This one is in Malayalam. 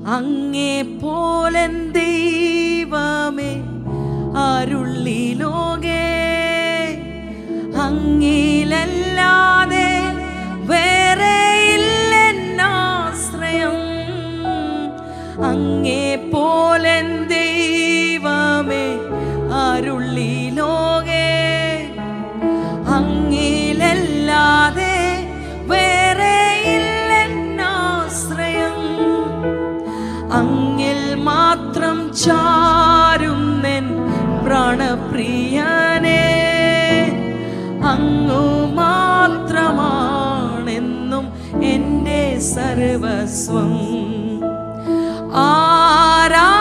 അങ്ങേ പോലൻ ദൈവമേ അരുളി ലോകേ, അങ്ങിലല്ലാതെ വേറെ ഇല്ലെന്നാശ്രയം. അങ്ങേ പോലൻ ദൈവമേ അരുളി ലോകേ, അങ്ങിലല്ലാതെ വേറെ ഇല്ലെന്നാശ്രയം. അങ്ങിൽ മാത്രം ചാരുന്നെൻ പ്രാണപ്രിയനേ, അങ്ങു മാത്രമാണെന്നും എൻ്റെ സർവസ്വം. ആരാ